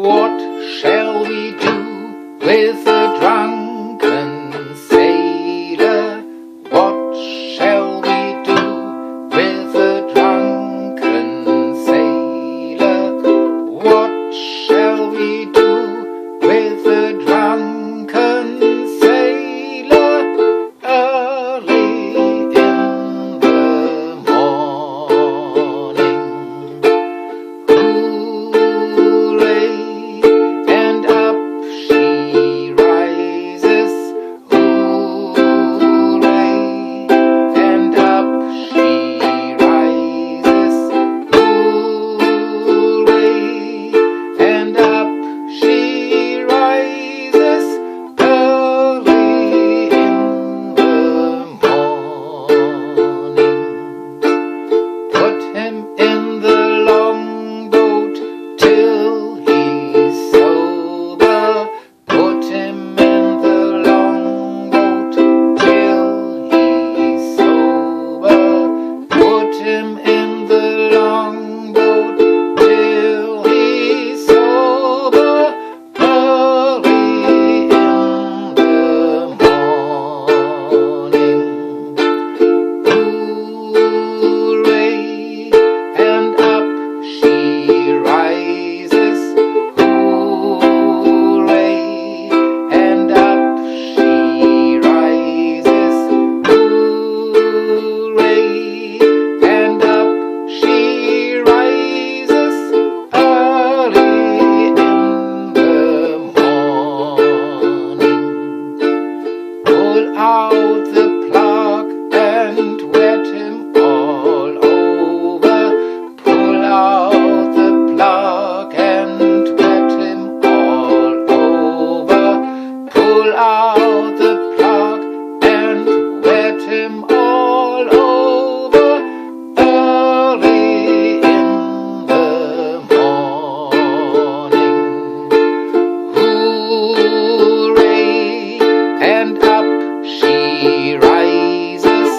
What shall we do with the drunken sailor? What shall we do with the drunken sailor? What shall we do with the drunken sailor? Early in the morning, hooray, and up she rises. Hooray, and up she rises. Hooray, and up she rises. Early in the morning, put him in the longboat till he's sober. Put him in the longboat till he's sober. Put him in the longboat till he's sober. Early in the morning, hooray, and up she rises. Hooray, and up she rises. Hooray, and up she rises. Early in the morning, pull out the plug and wet him all over. Pull out the plug and wet him all over. Pull out the plug and wet him all over. Early in the morning, hooray, and up she rises.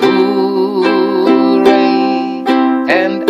Hooray, and